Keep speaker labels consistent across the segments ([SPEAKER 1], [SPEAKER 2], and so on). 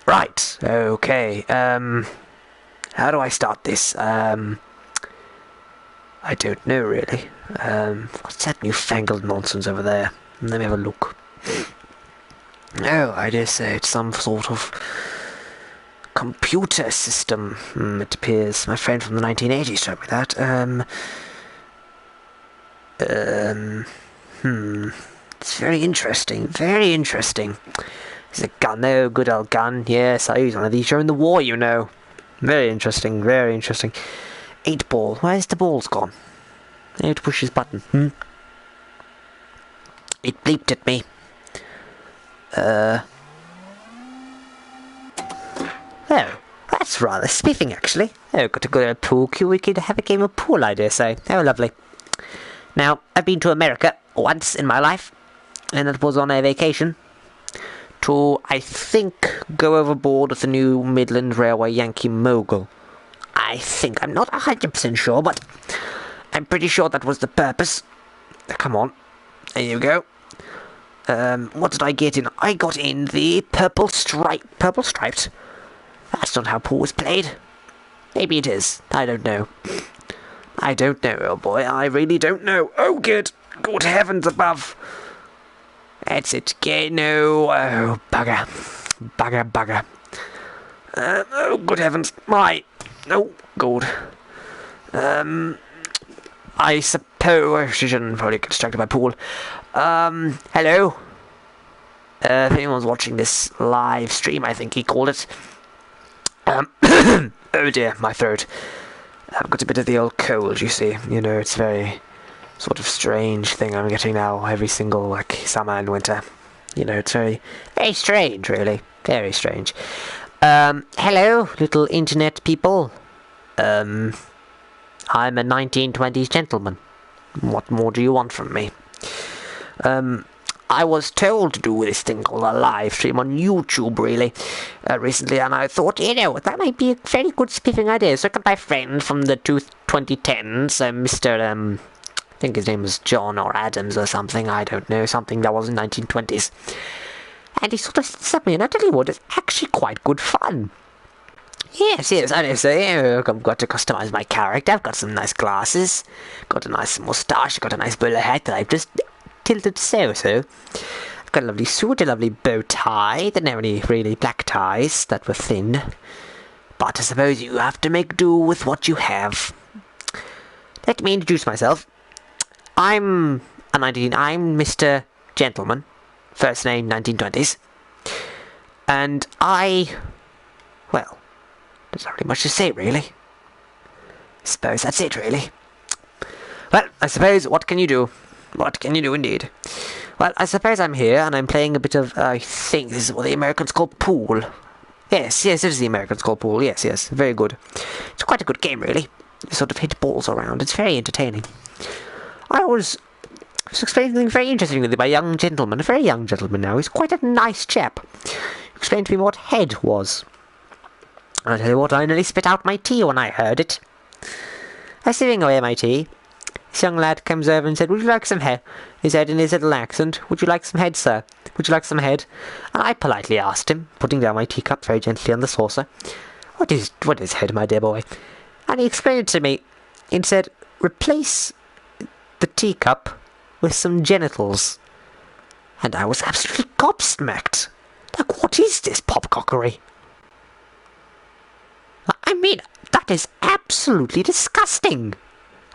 [SPEAKER 1] Right, okay, how do I start this? I don't know, really. What's that newfangled nonsense over there? Let me have a look. Oh, I dare say it's some sort of computer system, it appears. My friend from the 1980s told me that. It's very interesting, very interesting. It's a gun, oh, good old gun. Yes, I used one of these during the war, you know. Very interesting, very interesting. 8-ball, where's the balls gone? I need to push this button, It bleeped at me. Oh, that's rather spiffing, actually. Oh, got a good old pool cue. We could have a game of pool, I dare say. Oh, lovely. Now, I've been to America once in my life, and that was on a vacation to, I think, go overboard with the new Midland Railway Yankee Mogul. I think. I'm not 100% sure, but I'm pretty sure that was the purpose. Come on. There you go. What did I get in? I got in the purple stripe. Purple striped? That's not how pool was played. Maybe it is. I don't know. I don't know, oh boy. I really don't know. Oh, good. Good heavens above. That's it. No. Oh, bugger. Bugger, bugger. Oh, good heavens. My. Oh, good. I suppose she shouldn't probably get distracted by pool. Hello? If anyone's watching this live stream, I think he called it. Oh dear, my throat. I've got a bit of the old cold, you see. You know, it's very sort of strange thing I'm getting now every single, like, summer and winter. You know, it's very, very strange, really. Very strange. Hello, little internet people. I'm a 1920s gentleman. What more do you want from me? I was told to do this thing called a live stream on YouTube, really, recently, and I thought, you know, that might be a very good spiffing idea. So I got my friend from the 2010s, Mr. I think his name was John or Adams or something, I don't know, something that was in 1920s. And he sort of said something, and I tell you what, it's actually quite good fun. Yes, I know, so I've got to customise my character. I've got some nice glasses, got a nice moustache, got a nice bowler hat that I've just tilted so. I've got a lovely suit, a lovely bow tie. There never any really black ties that were thin. But I suppose you have to make do with what you have. Let me introduce myself. I'm Mr. Gentleman, first name 1920s. And well, there's not really much to say, really. I suppose that's it, really. Well, I suppose, what can you do? What can you do, indeed? Well, I suppose I'm here, and I'm playing a bit of, I think this is what the Americans call pool. Yes, it is the Americans call pool, yes, very good. It's quite a good game, really. You sort of hit balls around, it's very entertaining. I was explaining something very interesting to my young gentleman, a very young gentleman now. He's quite a nice chap. He explained to me what head was. And I tell you what, I nearly spit out my tea when I heard it. I was sipping away my tea. This young lad comes over and said, "Would you like some head?" He said in his little accent, "Would you like some head, sir? Would you like some head?" And I politely asked him, putting down my teacup very gently on the saucer, What is head, my dear boy?" And he explained it to me. He said, "Replace the teacup with some genitals." And I was absolutely gobsmacked. Like, what is this popcockery? I mean, that is absolutely disgusting.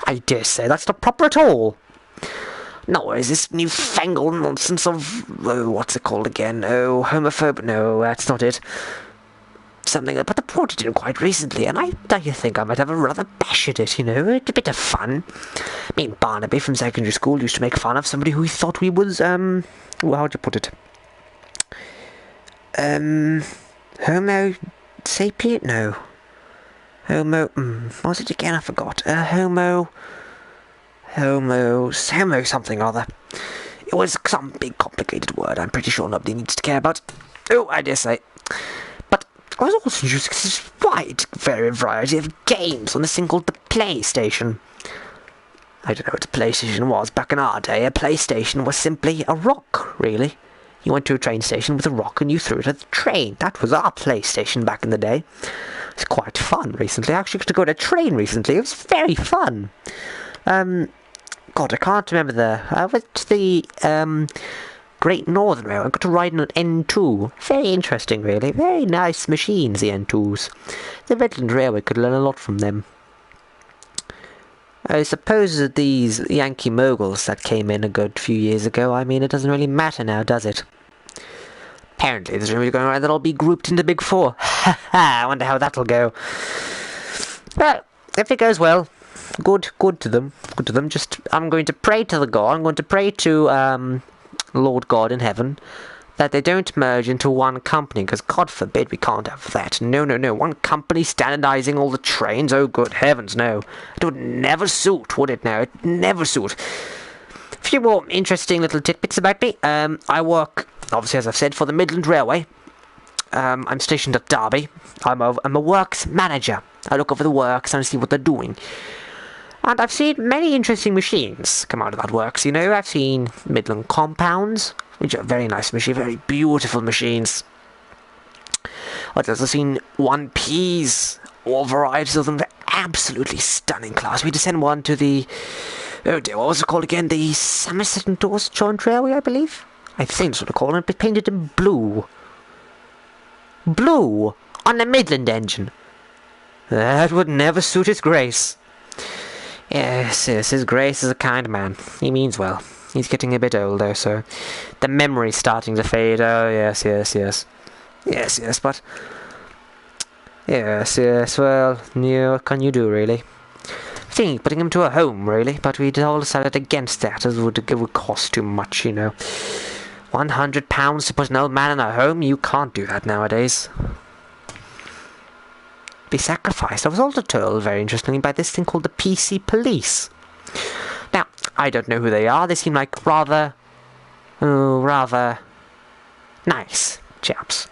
[SPEAKER 1] I dare say that's not proper at all. No, is this newfangled nonsense of, what's it called again? Oh, homophobe? No, that's not it. Something, but I brought it in quite recently, and I think I might have a rather bash at it, you know, a bit of fun. Me and Barnaby from secondary school used to make fun of somebody who thought we was, well, how'd you put it? Homo sapient? No. Homo, what was it again? I forgot. Homo something or other. It was some big complicated word I'm pretty sure nobody needs to care about. Oh, I dare say. But I was also using this wide variety of games on this thing called the PlayStation. I don't know what a PlayStation was back in our day. A PlayStation was simply a rock, really. You went to a train station with a rock and you threw it at the train. That was our PlayStation back in the day. It's quite fun recently. I actually got to go on a train recently. It was very fun. God, I can't remember I went to the Great Northern Railway. I got to ride on an N2. Very interesting, really. Very nice machines, the N2s. The Midland Railway could learn a lot from them. I suppose that these Yankee moguls that came in a good few years ago, I mean, it doesn't really matter now, does it? Apparently there's rumors going around that I'll be grouped into Big Four. Ha ha, I wonder how that'll go. Well, if it goes well, good to them. Good to them. Just, I'm going to pray to the God. I'm going to pray to, Lord God in heaven, that they don't merge into one company, because God forbid we can't have that. No, no, no. One company standardizing all the trains. Oh, good heavens, no. It would never suit, would it now? It'd never suit. A few more interesting little tidbits about me. I work, obviously, as I've said, for the Midland Railway. I'm stationed at Derby. I'm a works manager. I look over the works and I see what they're doing. And I've seen many interesting machines come out of that works, you know. I've seen Midland compounds, which are very nice machines, very beautiful machines. I've also seen 1Ps, all varieties of them. They're absolutely stunning class. We had to send one to the, oh dear, what was it called again? The Somerset and Dorset Joint Railway, I believe? I think that's what they call it. It's painted in blue. Blue! On a Midland engine. That would never suit His Grace. Yes, His Grace is a kind man. He means well. He's getting a bit older, so the memory's starting to fade. Oh, yes. Yes, but... Yes, well, yeah, what can you do, really? Thinking putting him to a home, really, but we all decided against that, as it would cost too much, you know. £100 to put an old man in a home? You can't do that nowadays. Be sacrificed. I was also told, very interestingly, by this thing called the PC Police. Now, I don't know who they are. They seem like rather nice chaps.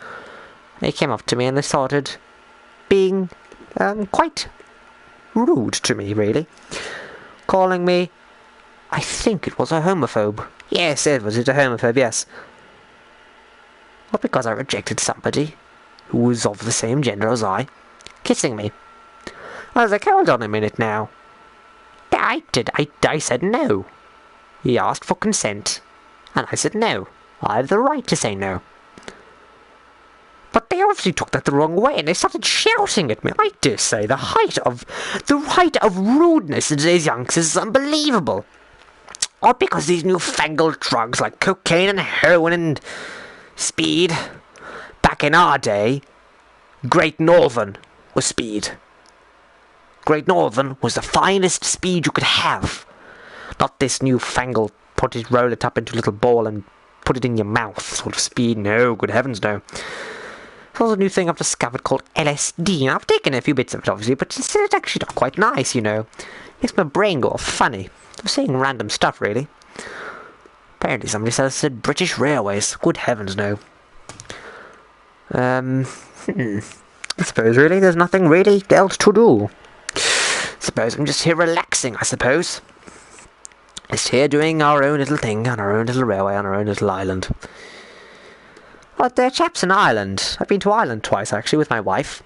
[SPEAKER 1] They came up to me and they started being quite rude to me, really. Calling me, I think it was a homophobe. Yes, it was a homophobe, yes. Not because I rejected somebody who was of the same gender as I. Kissing me. I was like, hold on a minute now. I said no. He asked for consent. And I said no. I have the right to say no. But they obviously took that the wrong way and they started shouting at me. I dare say the height of rudeness in today's youngsters is unbelievable. Or because these newfangled drugs like cocaine and heroin and speed. Back in our day, Great Northern was speed. Great Northern was the finest speed you could have. Not this newfangled, roll it up into a little ball and put it in your mouth sort of speed. No, good heavens, no. There's a new thing I've discovered called LSD. I've taken a few bits of it, obviously, but it's actually not quite nice, you know. Makes my brain go all funny. I'm saying random stuff, really. Apparently somebody said British Railways. Good heavens, no. I suppose, really, there's nothing really else to do. Suppose I'm just here relaxing, I suppose. Just here doing our own little thing, on our own little railway, on our own little island. But there are chaps in Ireland. I've been to Ireland twice, actually, with my wife.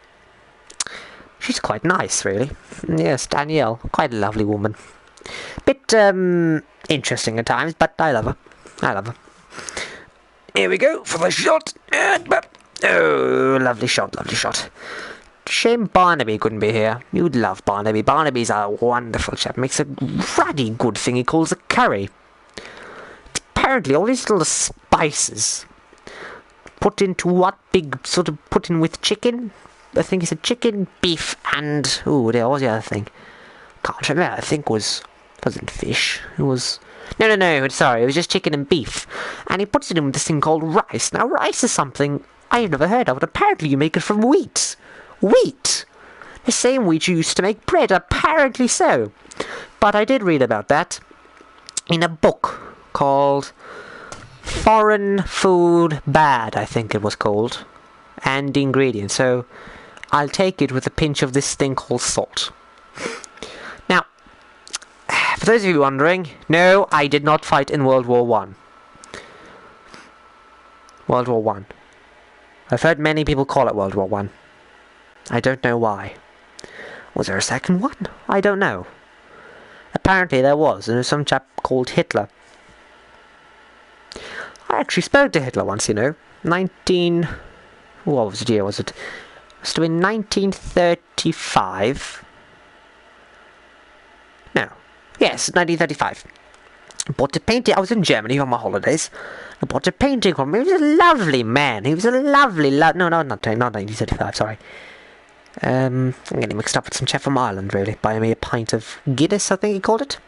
[SPEAKER 1] She's quite nice, really. Yes, Danielle, quite a lovely woman. Bit, interesting at times, but I love her. Here we go for the shot. Oh, lovely shot. Shame Barnaby couldn't be here. You'd love Barnaby. Barnaby's a wonderful chap. Makes a ruddy good thing he calls a curry. Apparently all these little spices put into what big sort of put in with chicken? I think he said chicken, beef, and oh, there was the other thing. Can't remember. I think it wasn't fish. It was no. Sorry, it was just chicken and beef, and he puts it in with this thing called rice. Now, rice is something I've never heard of, but apparently you make it from wheat. Wheat! The same wheat you used to make bread, apparently so. But I did read about that in a book called Foreign Food Bad, I think it was called, and ingredients. So I'll take it with a pinch of this thing called salt. Now, for those of you wondering, no, I did not fight in World War I. World War One. I've heard many people call it World War One. I don't know why. Was there a second one? I don't know. Apparently there was, and there was some chap called Hitler. I actually spoke to Hitler once, you know. What was the year, was it? It must have been 1935. No. Yes, 1935. I bought a painting. I was in Germany on my holidays. I bought a painting from him. He was a lovely man. He was a lovely, no, not 1935, sorry. I'm getting mixed up with some chap from Ireland, really. Buying me a pint of Guinness, I think he called it.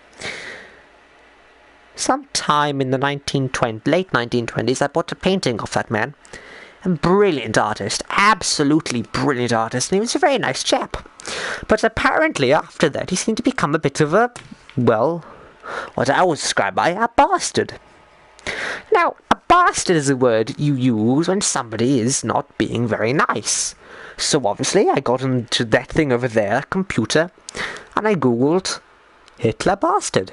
[SPEAKER 1] Sometime in the late 1920s, I bought a painting of that man. A brilliant artist. Absolutely brilliant artist. And he was a very nice chap. But apparently, after that, he seemed to become a bit of a, well, what I would describe by a bastard. Now, a bastard is a word you use when somebody is not being very nice. So obviously I got into that thing over there, computer, and I googled Hitler bastard.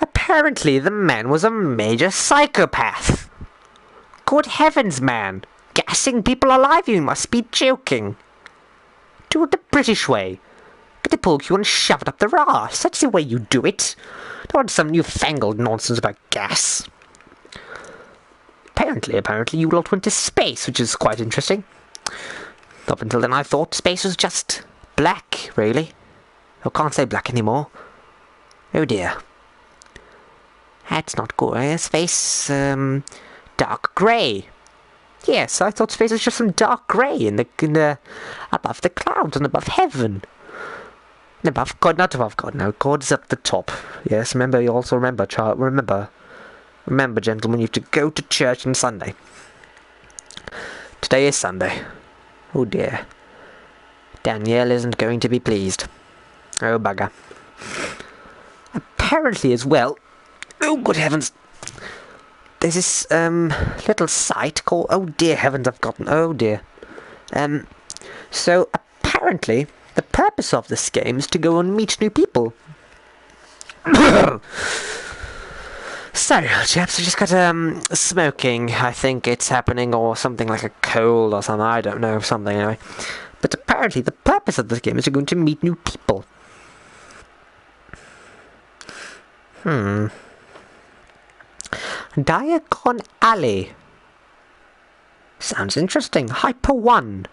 [SPEAKER 1] Apparently the man was a major psychopath. Good heavens, man. Gassing people alive, you must be joking. Do it the British way. Get the poke you and shove it up their arse. That's the way you do it. Don't want some newfangled nonsense about gas. Apparently you lot went to space, which is quite interesting. Up until then I thought space was just black, really. I can't say black anymore. Oh dear. That's not good. Space, dark grey. Yes, I thought space was just some dark grey in the above the clouds and above heaven. And above God, not above God, no, God is up the top. Yes, remember, you also remember, child, remember, gentlemen, you have to go to church on Sunday. Today is Sunday. Oh dear. Danielle isn't going to be pleased. Oh bugger. Apparently as well, oh good heavens, there's this little site called, oh dear heavens, I've gotten, oh dear. So apparently the purpose of this game is to go and meet new people. Sorry, chaps, I just got smoking. I think it's happening, or something like a cold or something. I don't know, something anyway. But apparently the purpose of this game is you're going to meet new people. Diagon Alley. Sounds interesting. Hyper 1.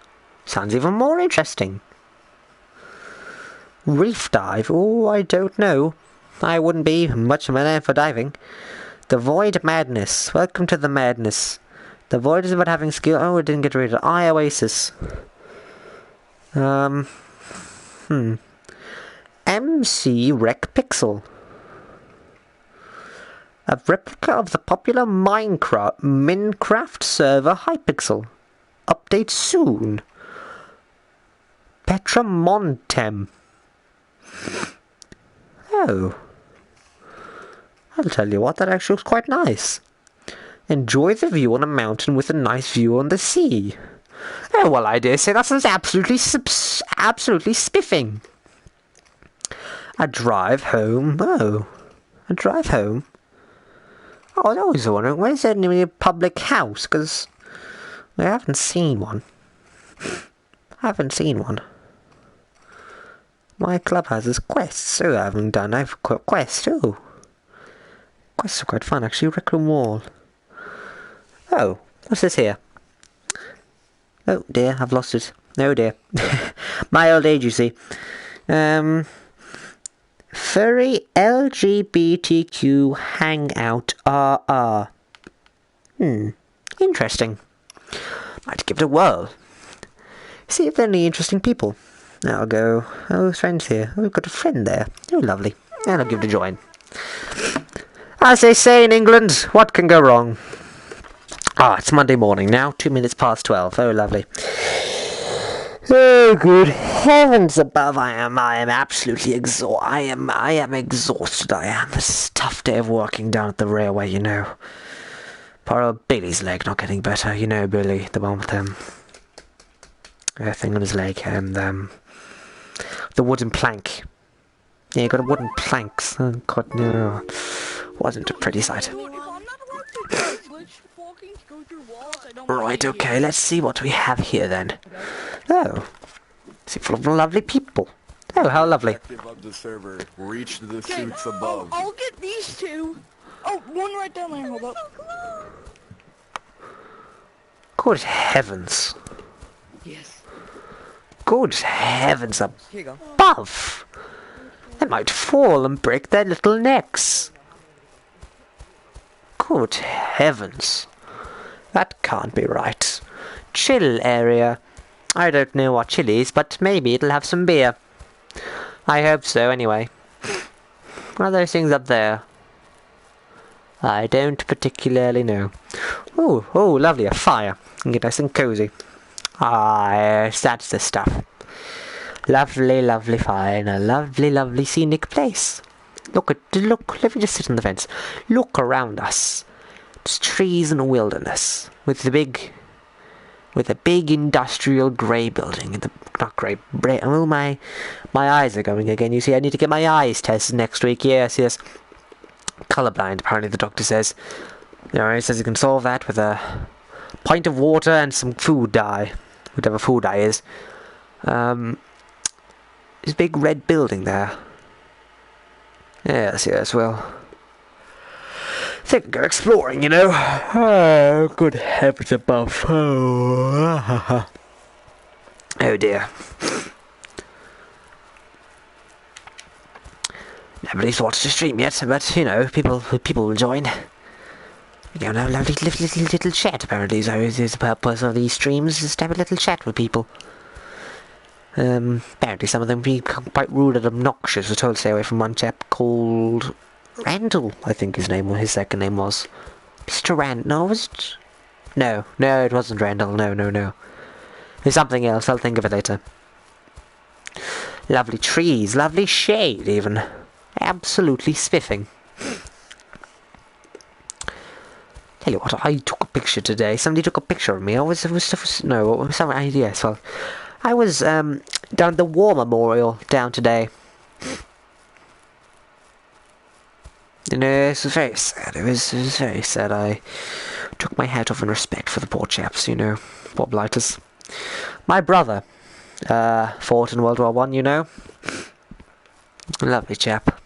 [SPEAKER 1] Sounds even more interesting. Reef dive. Oh, I don't know. I wouldn't be much of a man for diving. The Void Madness. Welcome to the madness. The Void is about having skill. Oh, I didn't get rid of it. Oasis. MC Rec Pixel. A replica of the popular Minecraft server Hypixel. Update soon. Petramontem. Oh. I'll tell you what, that actually looks quite nice. Enjoy the view on a mountain with a nice view on the sea. Oh, well, I dare say that sounds absolutely spiffing. A drive home. Oh. A drive home? Oh, I was always wondering, where's there any public house? Because I haven't seen one. My club has quests. Oh, I haven't done. I've got quests. Oh. Quests are quite fun, actually. Rec Room Wall. Oh, what's this here? Oh dear, I've lost it. Oh dear. My old age, you see. Furry LGBTQ hangout RR. Interesting. Might give it a whirl. See if there are any interesting people. I'll go. Oh, friends here. Oh, we've got a friend there. Oh, lovely. And I'll give it a join. As they say in England, what can go wrong? Ah, it's Monday morning now, 2 minutes past 12. Oh, lovely. Oh, good heavens above! I am absolutely exhausted. I am exhausted. I am. This is a tough day of working down at the railway, you know. Poor old Billy's leg not getting better, you know, Billy, the one with thing on his leg, and the wooden plank. Yeah, you got a wooden planks. Oh God, no, wasn't a pretty sight.
[SPEAKER 2] walking to go through walls. I don't
[SPEAKER 1] Right,
[SPEAKER 2] want to
[SPEAKER 1] okay, let's see what we have here then. Oh, it's full of lovely people. Oh, how lovely.
[SPEAKER 3] Objective of the server. Reach the suits above.
[SPEAKER 2] I'll get these two. Oh, one right down there. Hold up.
[SPEAKER 1] Good heavens.
[SPEAKER 2] Yes.
[SPEAKER 1] Good heavens
[SPEAKER 2] Here you go.
[SPEAKER 1] above. They might fall and break their little necks. Good heavens. That can't be right. Chill area. I don't know what chill is, but maybe it'll have some beer. I hope so, anyway. What are those things up there? I don't particularly know. Oh, lovely, a fire. Get nice and cozy. Ah, yes, that's the stuff. Lovely, lovely fire in a lovely, lovely scenic place. Look, let me just sit on the fence. Look around us. It's trees and wilderness. With a big industrial grey building. Not grey, oh my eyes are going again. You see, I need to get my eyes tested next week. Yes. Colourblind, apparently the doctor says. You know, he says he can solve that with a pint of water and some food dye. Whatever food dye is. There's a big red building there. Yes, well. I think I'll go exploring, you know. Oh, good heavens above. Oh dear. Nobody's watched the stream yet, but, you know, people will join. You know, lovely little chat, apparently. So is the purpose of these streams, is to have a little chat with people. Apparently some of them be quite rude and obnoxious. I was told to stay away from one chap called Randall, I think his second name was. Mr. Rand, no, was it? No, it wasn't Randall, no. There's something else, I'll think of it later. Lovely trees, lovely shade even. Absolutely spiffing. Tell you what, I took a picture today. Somebody took a picture of me. I was down at the War Memorial down today. You know, it was very sad. It was very sad. I took my hat off in respect for the poor chaps, you know, poor blighters. My brother fought in World War I, you know. Lovely chap.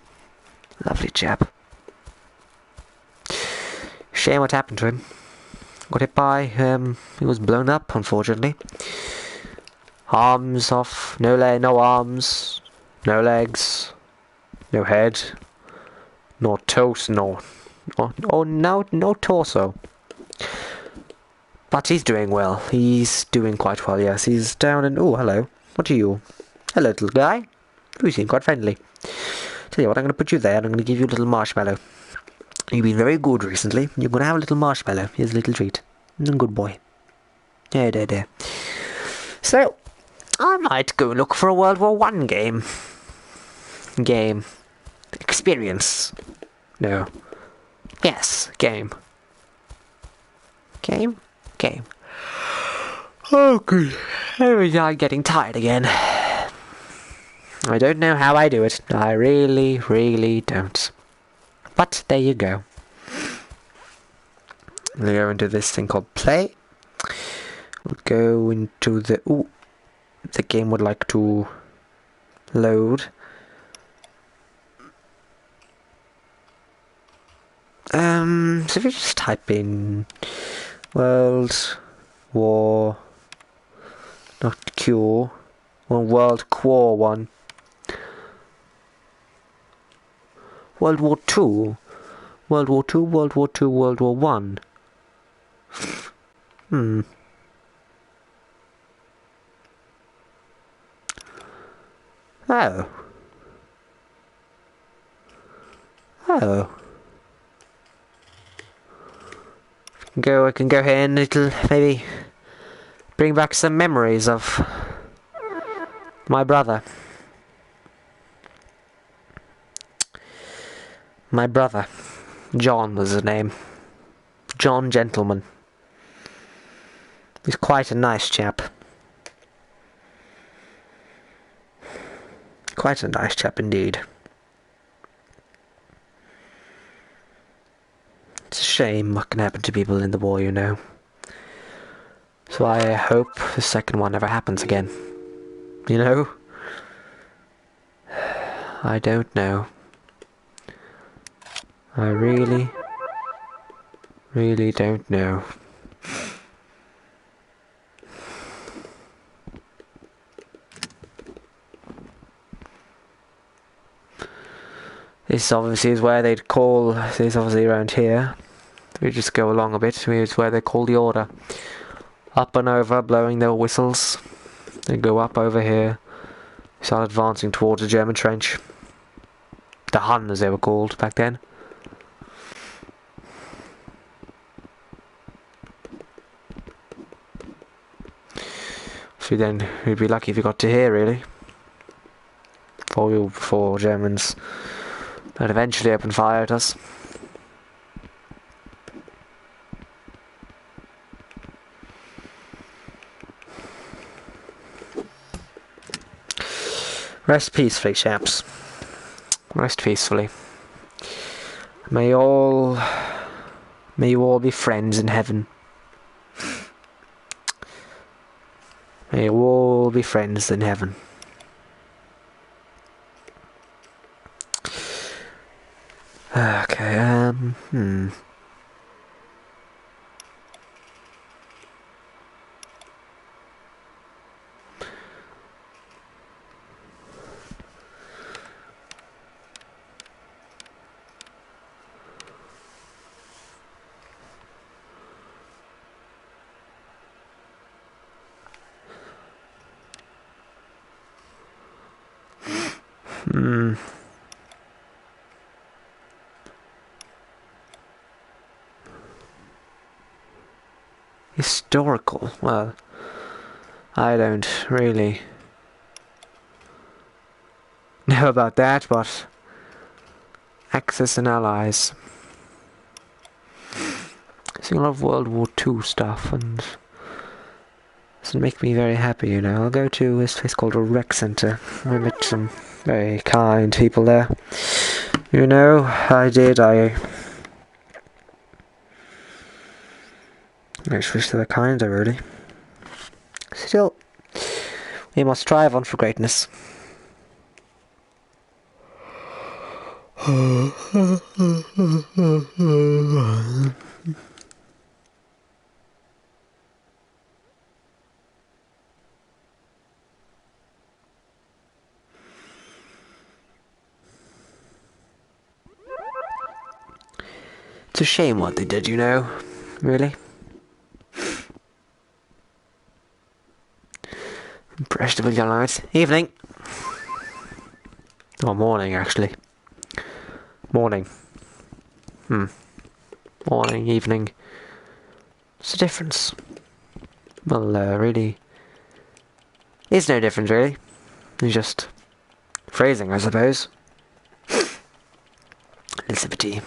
[SPEAKER 1] Shame what happened to him. Got hit by, he was blown up, unfortunately. Arms off, no arms, no legs, no head, no torso, no torso. But he's doing well. He's doing quite well, yes. He's down in... Oh, hello. What are you? Hello, little guy. You seem quite friendly. Tell you what, I'm going to put you there and I'm going to give you a little marshmallow. You've been very good recently. You're going to have a little marshmallow. Here's a little treat. You're a good boy. There. So, I might go look for a World War I game. Experience. No. Yes, game. Game. Oh, good. I'm getting tired again. I don't know how I do it. I really, really don't. But there you go. We'll go into this thing called play. We'll go into the... Ooh. The game would like to load. So if you just type in World War, not Cure, well, World War 1, World War 2, World War 2, World War 2, World War 1. Oh. I can go here and it'll maybe bring back some memories of my brother. My brother. John was his name. John Gentleman. He's quite a nice chap. Quite a nice chap indeed. It's a shame what can happen to people in the war, you know. So I hope the second one never happens again. You know? I don't know. I really don't know. This obviously is where they'd call, this obviously around here. We just go along a bit, it's where they call the order. Up and over, blowing their whistles. They go up over here. Start advancing towards the German trench. The Hun, as they were called back then. So then, we'd be lucky if we got to here, really. Before Germans would eventually open fire at us. Rest peacefully, chaps. Rest peacefully. May you all be friends in heaven. May you all be friends in heaven. Okay, Historical. Well, I don't really know about that, but Axis and Allies. Seeing a lot of World War II stuff, and doesn't make me very happy, you know. I'll go to this place called a rec centre. I met some very kind people there. You know, I just wish they were kinder, really. Still, we must strive on for greatness. It's a shame what they did, you know. Really. Impressionable young lads. Evening. Oh, morning, actually. Morning. Morning, evening. What's the difference? Well, really... There's no difference, really. It's just... phrasing, I suppose. Little sip of tea.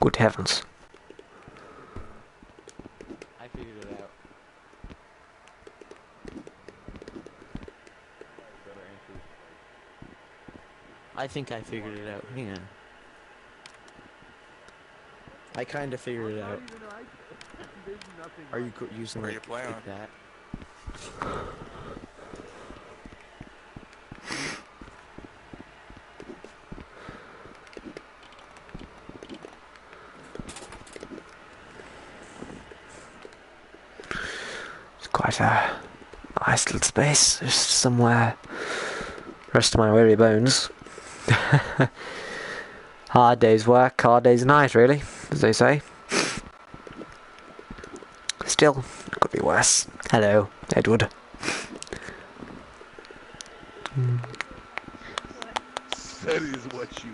[SPEAKER 1] Good heavens.
[SPEAKER 4] I figured it out. I think I figured it out. Hang on. I kind of figured it out. Are you using
[SPEAKER 3] Where
[SPEAKER 4] it
[SPEAKER 3] you playing?
[SPEAKER 4] like that?
[SPEAKER 1] Quite a nice little space, just somewhere rest of my weary bones. Hard day's work, hard day's night, really, as they say. Still, it could be worse. Hello, Edward.
[SPEAKER 5] That is what you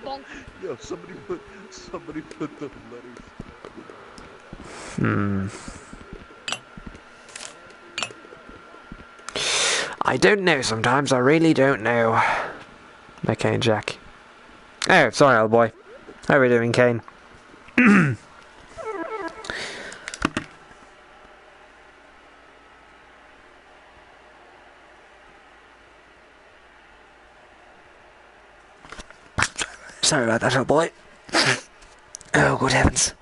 [SPEAKER 5] are, bro. Yo, somebody put the letters.
[SPEAKER 1] I don't know sometimes, I really don't know. Okay, Jack. Oh, sorry, old boy. How are we doing, Kane? Sorry about that, old boy. Oh, good heavens.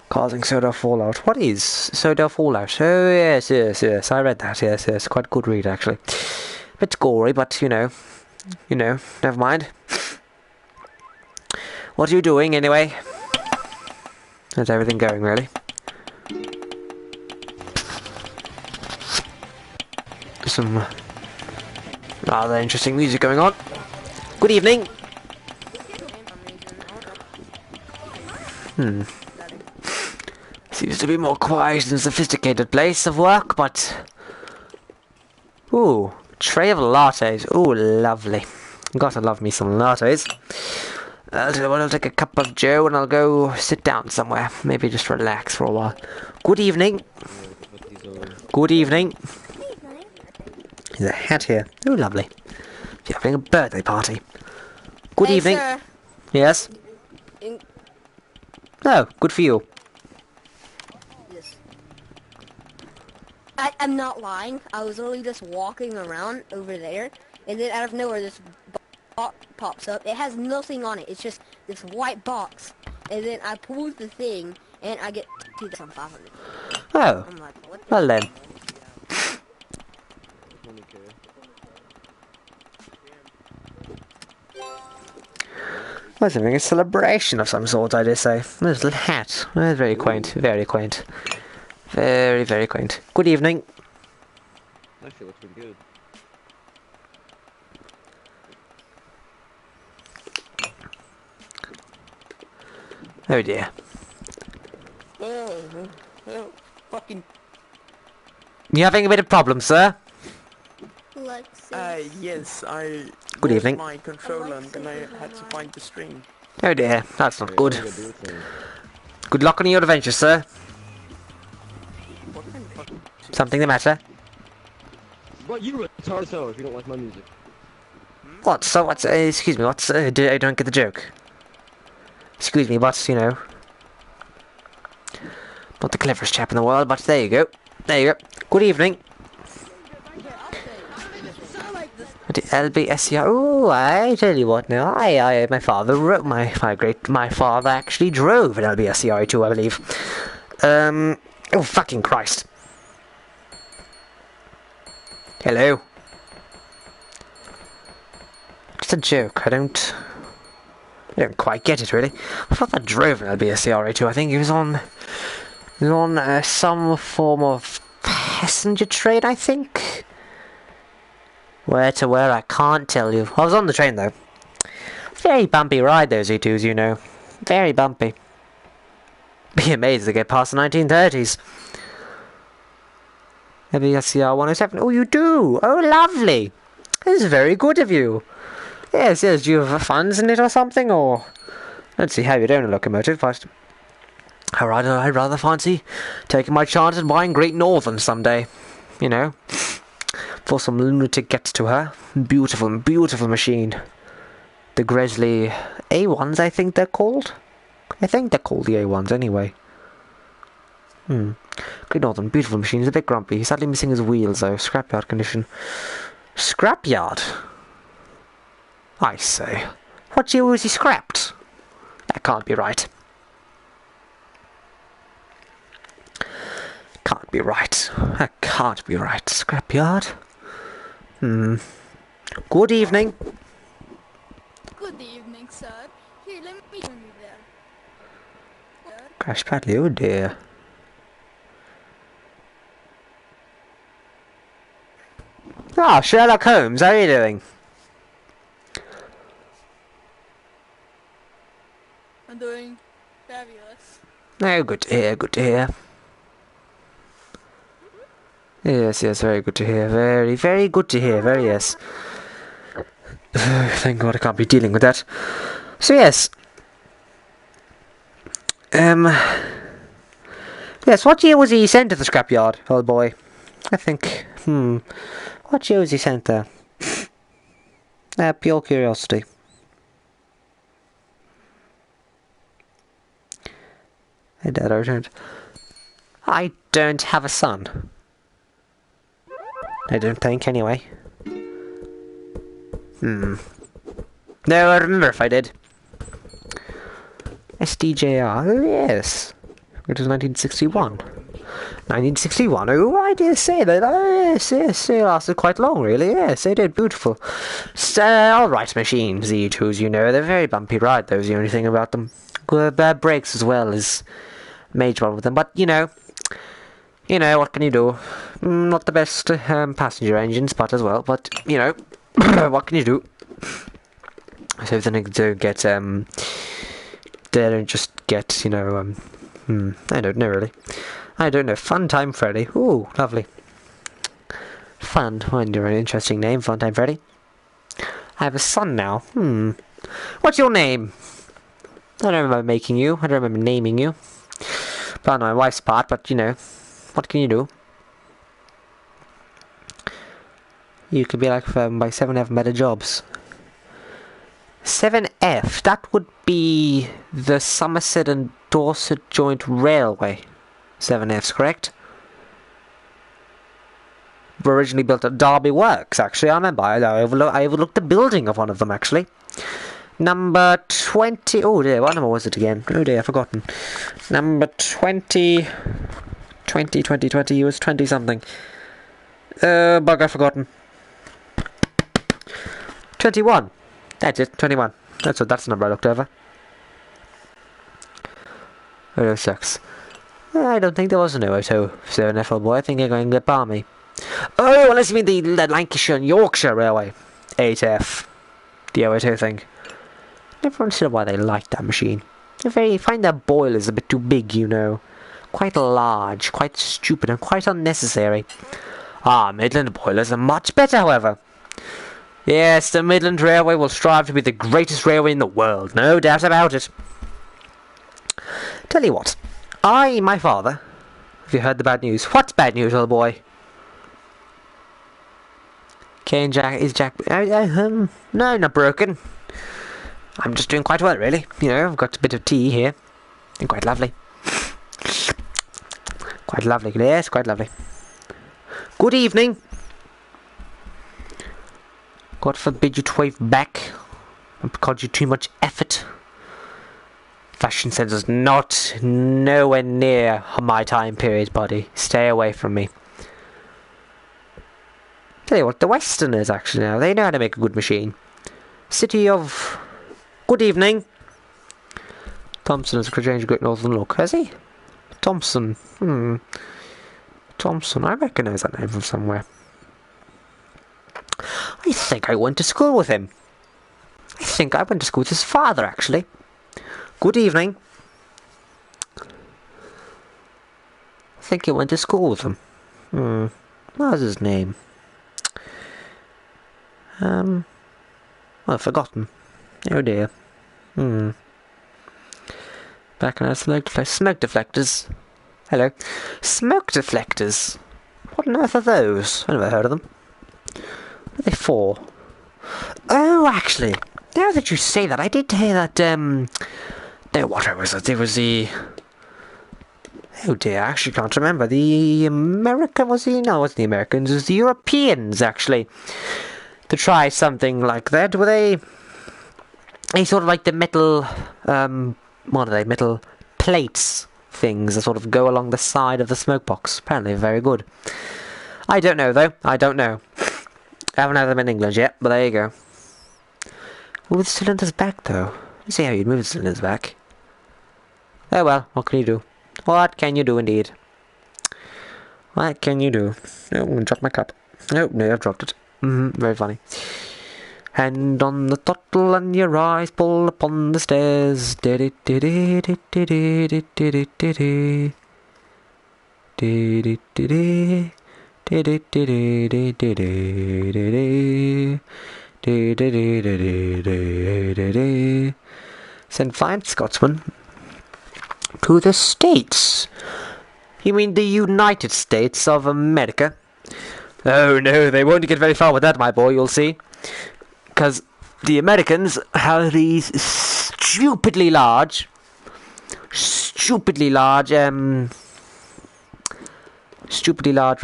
[SPEAKER 1] Causing soda fallout. What is soda fallout? Oh, yes, yes, yes. I read that. Yes, yes. Quite a good read, actually. A bit gory, but, you know, never mind. What are you doing, anyway? How's everything going, really? Some rather interesting music going on. Good evening. Seems to be more quiet and sophisticated place of work, but... Ooh, tray of lattes. Ooh, lovely. Gotta love me some lattes. I'll tell you what, I'll take a cup of joe and I'll go sit down somewhere. Maybe just relax for a while. Good evening. Good evening. There's a hat here. Oh, lovely. You're having a birthday party. Good evening.
[SPEAKER 6] Sir.
[SPEAKER 1] Yes? Oh, good for you.
[SPEAKER 6] Yes. I'm not lying. I was literally just walking around over there, and then out of nowhere this box pops up. It has nothing on it. It's just this white box. And then I pull the thing, and I get 2,500.
[SPEAKER 1] Oh,
[SPEAKER 6] I'm like, what the
[SPEAKER 1] well then. Was having a celebration of some sort, I dare say. This little hat. Very quaint, very quaint. Very, very quaint. Good evening.
[SPEAKER 4] Actually, looks pretty good.
[SPEAKER 1] Oh dear.
[SPEAKER 2] Fucking.
[SPEAKER 1] You having a bit of problem, sir?
[SPEAKER 2] Yes, I
[SPEAKER 1] Good
[SPEAKER 2] lost
[SPEAKER 1] evening.
[SPEAKER 2] my controller and then I had to find the string.
[SPEAKER 1] Oh dear, that's not good. Good luck on your adventure, sir.
[SPEAKER 2] What kind of fucking...
[SPEAKER 1] Something the matter?
[SPEAKER 4] But you retard so if you don't like my music.
[SPEAKER 1] What? So what's? Excuse me. What's? I don't get the joke. Excuse me, but you know, not the cleverest chap in the world. But there you go. There you go. Good evening. The LBSER. Oh, I tell you what. Now, my father wrote my father actually drove an LBSER too, I believe. Oh, fucking Christ. Hello. It's a joke. I don't quite get it, really. I thought that drove an LBSER too. I think he was on some form of passenger train, I think. Where to where, I can't tell you. I was on the train, though. Very bumpy ride, those E2s, you know. Very bumpy. Be amazed to get past the 1930s. LBSER 107. Oh, you do? Oh, lovely. This is very good of you. Yes, do you have funds in it or something, or... Let's see how you don't a locomotive, but... I'd rather fancy taking my chance at buying Great Northern someday. You know? For some lunatic gets to her. Beautiful, beautiful machine. The Gresley A1s, I think they're called. I think they're called the A1s anyway. Great Northern, beautiful machine. He's a bit grumpy. He's sadly missing his wheels though. Scrapyard condition. Scrapyard? I say. What year was he scrapped? That can't be right. Can't be right. That can't be right. Scrapyard? Good evening.
[SPEAKER 7] Good evening, sir. Here, let me turn you there.
[SPEAKER 1] Crash badly, oh dear. Ah, Sherlock Holmes, how are you doing?
[SPEAKER 7] I'm doing fabulous.
[SPEAKER 1] Oh, good to hear, good to hear. Yes, very good to hear. Very, very good to hear, very yes. Thank God I can't be dealing with that. So yes. Yes, what year was he sent to the scrapyard, old boy? I think, what year was he sent there? Pure curiosity. Hey, Dad, I returned. I don't have a son. I don't think, anyway. No, I remember if I did. SDJR. Oh, yes. It was 1961. 1961. Oh, I dare say that. Oh, yes, they lasted quite long, really. Yes, they did. Beautiful. So, all right, machines, Z2s, you know. They're a very bumpy ride, though, is the only thing about them. Bad brakes as well is a major problem with them. But, you know, what can you do? Not the best passenger engines, but as well. But, you know, what can you do? So if they don't get, they don't just get, you know, I don't know, really. I don't know. Fun Time Freddy. Ooh, lovely. Fun. Find your own interesting name, Fun Time Freddy. I have a son now. What's your name? I don't remember making you. I don't remember naming you. But on my wife's part, but, you know, what can you do? You could be like by 7F Better Jobs. 7F, that would be the Somerset and Dorset Joint Railway. 7F's correct? Were originally built at Derby Works, actually. I remember. I overlooked the building of one of them, actually. Number 20. Oh dear, what number was it again? Oh dear, I've forgotten. Number 20. 20. He was 20 something. Bug, I've forgotten. 21. That's it, 21. That's the number I looked over. Oh, sucks. I don't think there was an 007F, old boy. I think they're going to get balmy. Oh, unless you mean the Lancashire and Yorkshire Railway. 8F. The 002 thing. Never understood why they liked that machine. I find their boilers a bit too big, you know. Quite large, quite stupid, and quite unnecessary. Midland boilers are much better, however. Yes, the Midland Railway will strive to be the greatest railway in the world, no doubt about it. Tell you what, my father... Have you heard the bad news? What's bad news, old boy? Okay, and Jack... No, not broken. I'm just doing quite well, really. You know, I've got a bit of tea here. And quite lovely. Quite lovely, yes, quite lovely. Good evening. God forbid you to wave back because you too much effort. Fashion sense is not nowhere near my time period, buddy. Stay away from me. Tell you what, the Westerners actually now, they know how to make a good machine. City of... Good evening. Thompson has changed Great Northern Look, has he? Thompson. Thompson, I recognise that name from somewhere. I think I went to school with him. I think I went to school with his father, actually. Good evening. I think he went to school with him. What was his name? Well, I've forgotten. Oh dear. Back on our smoke deflectors. Hello. Smoke deflectors. What on earth are those? I never heard of them. What are they for? Oh, actually, now that you say that, I did hear that, no, what was it? It was the... Oh dear, I actually can't remember. The American, was the... No, it wasn't the Americans, it was the Europeans, actually. To try something like that, were they sort of like the metal, what are they, metal plates things that sort of go along the side of the smoke box. Apparently very good. I don't know, though. I don't know. I haven't had them in England yet, but there you go. Move the cylinders back, though. Let's see how you'd move the cylinders back. Oh well, what can you do? What can you do, indeed? What can you do? Oh, I'm gonna drop my cup. Oh, no, I've dropped it. Very funny. Hand on the throttle and your eyes pull upon the stairs. Send 5 Scotsmen to the States. You mean the United States of America? Oh no, they won't get very far with that, my boy, you'll see. Because the Americans have these stupidly large, what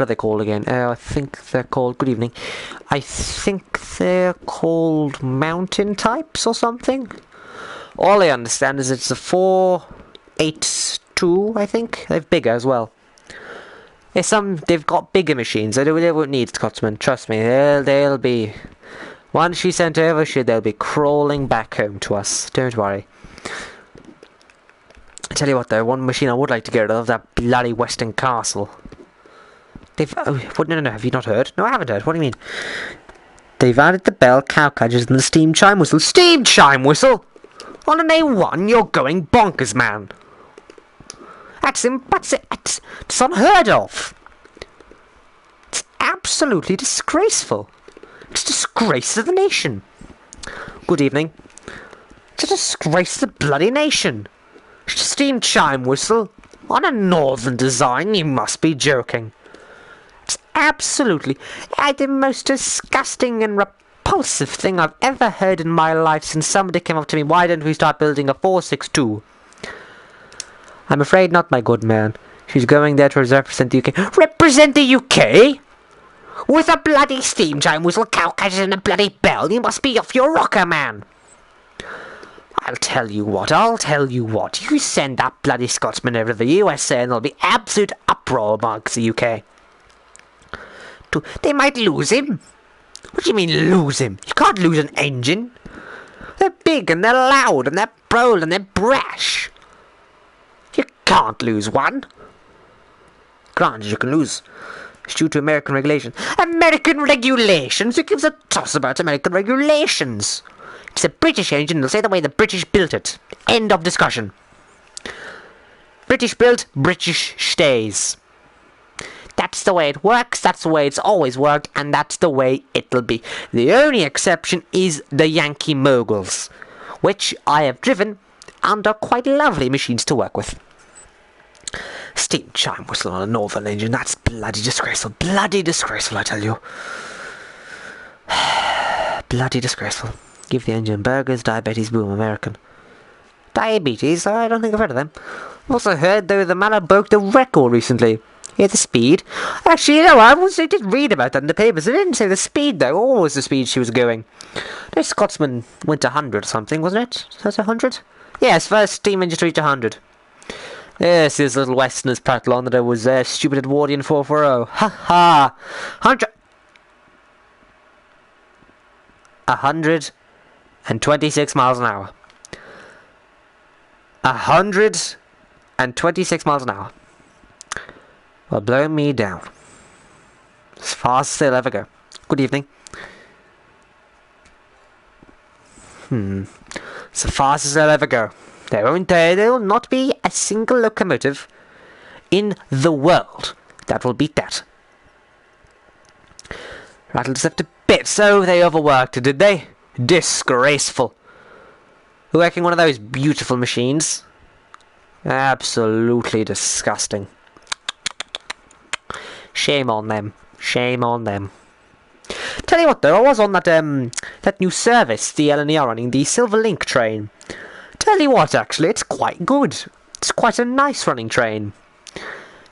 [SPEAKER 1] are they called again? I think they're called, good evening, I think they're called mountain types or something. All I understand is it's a 482, I think. They're bigger as well. They've got bigger machines. They won't need Scotsman. Trust me, they'll be. Once she's sent over, they'll be crawling back home to us. Don't worry. I tell you what, though, one machine I would like to get rid of, that bloody Western Castle. No, have you not heard? No, I haven't heard. What do you mean? They've added the bell, cow cadgers, and the steam chime whistle. Steam chime whistle? On an A1, you're going bonkers, man. That's unheard of. It's absolutely disgraceful. It's a disgrace to the nation. Good evening. It's a disgrace to the bloody nation. Steam chime whistle on a northern design? You must be joking. It's absolutely the most disgusting and repulsive thing I've ever heard in my life since somebody came up to me. Why don't we start building a 462? I'm afraid not, my good man. She's going there to represent the UK. Represent the UK? With a bloody steam chime whistle, cow catchers, and a bloody bell? You must be off your rocker, man. I'll tell you what. You send that bloody Scotsman over to the USA and there'll be absolute uproar amongst the UK. They might lose him. What do you mean lose him? You can't lose an engine. They're big and they're loud and they're bold and they're brash. You can't lose one. Granted, you can lose. It's due to American regulations. American regulations? Who gives a toss about American regulations? It's a British engine, they'll say the way the British built it. End of discussion. British built, British stays. That's the way it works, that's the way it's always worked, and that's the way it'll be. The only exception is the Yankee moguls, which I have driven and are quite lovely machines to work with. Steam chime whistle on a northern engine, that's bloody disgraceful. Bloody disgraceful, I tell you. Bloody disgraceful. Give the engine burgers, diabetes, boom, American. Diabetes? I don't think I've heard of them. I've also heard, though, the man broke the record recently. Yeah, the speed. Actually, you know, I did read about that in the papers. They didn't say the speed, though. What was the speed she was going? No, Scotsman went 100 or something, wasn't it? Was that 100? Yes, first steam engine to reach 100. Yes, this little Westerners prattle on that I was stupid Edwardian 440. Ha ha! 126 miles an hour. 126 miles an hour. Well, blow me down. As fast as they'll ever go. Good evening. So fast as they'll ever go. There will not be a single locomotive in the world that will beat that. Rattled us up to bits. So they overworked it, did they? Disgraceful. Working one of those beautiful machines. Absolutely disgusting. Shame on them. Shame on them. Tell you what though, I was on that new service the LNE are running, the Silver Link train. Tell you what, actually, it's quite good. It's quite a nice running train.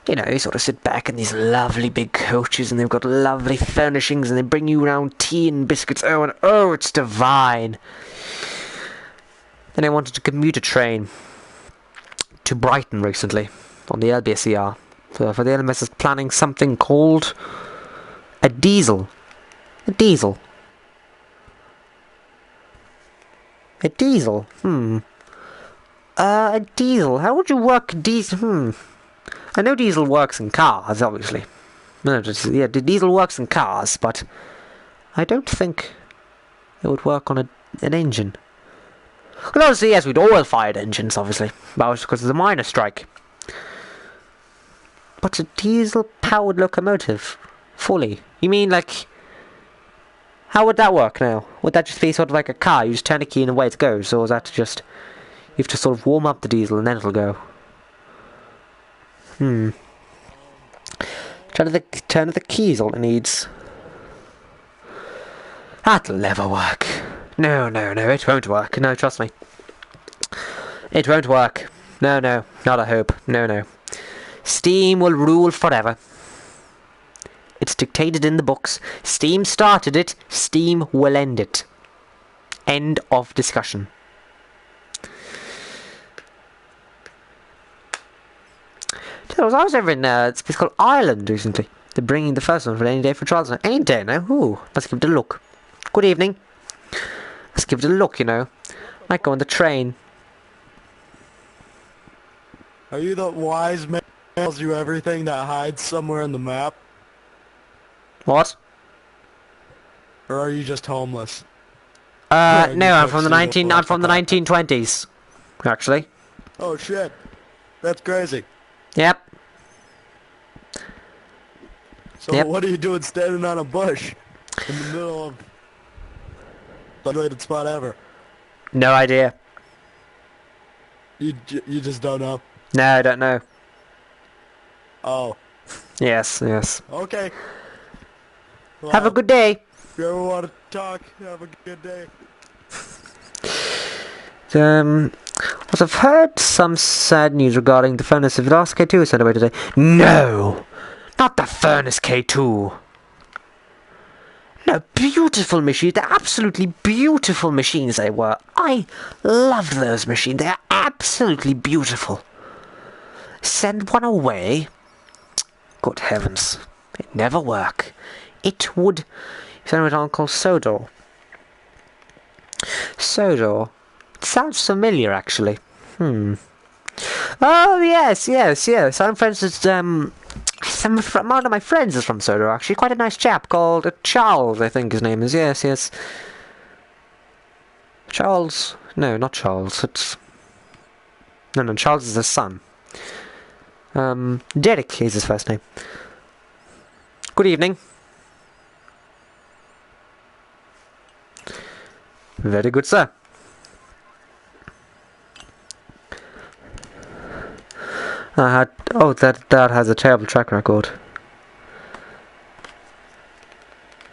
[SPEAKER 1] You know, you sort of sit back in these lovely big coaches and they've got lovely furnishings and they bring you around tea and biscuits. Oh, it's divine. Then I wanted to commute a train to Brighton recently on the LBSER. So for the LMS is planning something called a diesel. A diesel. A diesel? A diesel. How would you work diesel? I know diesel works in cars, obviously. No, yeah, diesel works in cars, but I don't think it would work on an engine. Well, obviously, yes, we'd oil-fired engines, obviously. That was because of the miners' strike. But a diesel-powered locomotive, fully. You mean, like, how would that work now? Would that just be sort of like a car? You just turn a key and away it goes, or is that just you have to sort of warm up the diesel and then it'll go? Turn of the keys all it needs. That'll never work. No, it won't work. No, trust me. It won't work. No, not a hope. No. Steam will rule forever. It's dictated in the books. Steam started it. Steam will end it. End of discussion. I was over in it's a place called Ireland recently. They're bringing the first one for any day for trials. Any day now. Ooh, let's give it a look. Good evening. Let's give it a look, you know. Might go on the train.
[SPEAKER 3] Are you the wise man who tells you everything that hides somewhere in the map?
[SPEAKER 1] What?
[SPEAKER 3] Or are you just homeless?
[SPEAKER 1] No,
[SPEAKER 3] you
[SPEAKER 1] I'm
[SPEAKER 3] took
[SPEAKER 1] from the
[SPEAKER 3] single
[SPEAKER 1] I'm from the 1920s. Actually.
[SPEAKER 3] Oh shit. That's crazy.
[SPEAKER 1] Yep.
[SPEAKER 3] So
[SPEAKER 1] Yep.
[SPEAKER 3] what are you doing standing on a bush in the middle of the related spot ever?
[SPEAKER 1] No idea.
[SPEAKER 3] You just don't know?
[SPEAKER 1] No, I don't know.
[SPEAKER 3] Oh.
[SPEAKER 1] Yes, yes.
[SPEAKER 3] Okay. Well,
[SPEAKER 1] Have a good day.
[SPEAKER 3] If you ever want to talk, have a good day.
[SPEAKER 1] What I've heard some sad news regarding the furnace of Last K2 sent away today. No! Not the furnace K2! No, beautiful machines. They're absolutely beautiful machines they were. I loved those machines. They're absolutely beautiful. Send one away? Good heavens. It'd never work. It would... Send it on called Sodor. Sodor? It sounds familiar, actually. Oh, yes. I'm friends with, one of my friends is from Sodor, actually. Quite a nice chap called Charles, I think his name is. Yes. Charles... No, not Charles. It's... No, Charles is his son. Derek is his first name. Good evening. Very good, sir. That has a terrible track record.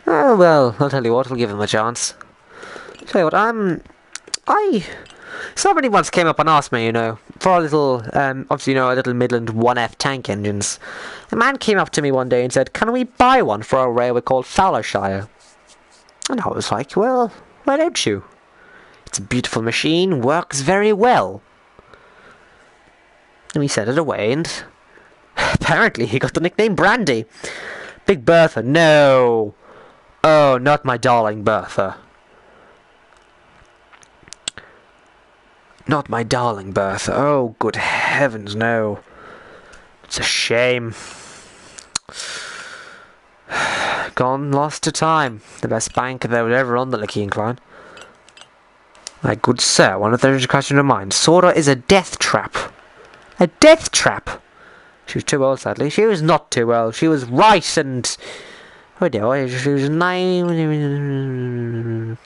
[SPEAKER 1] Oh well, I'll tell you what, I'll give him a chance. Tell you what, somebody once came up and asked me, you know, for a little, obviously, you know, a little Midland 1F tank engines. A man came up to me one day and said, can we buy one for a railway called Fowlershire? And I was like, well, why don't you? It's a beautiful machine, works very well. And we sent it away, and apparently he got the nickname Brandy. Big Bertha, no. Oh, not my darling Bertha. Not my darling Bertha. Oh, good heavens, no. It's a shame. Gone, lost to time. The best banker that was ever on the Licky Incline. My good sir, one of those question of mine. Sora is a death trap. A death trap! She was too old, sadly. She was not too old. She was right and... Oh dear, she was 9...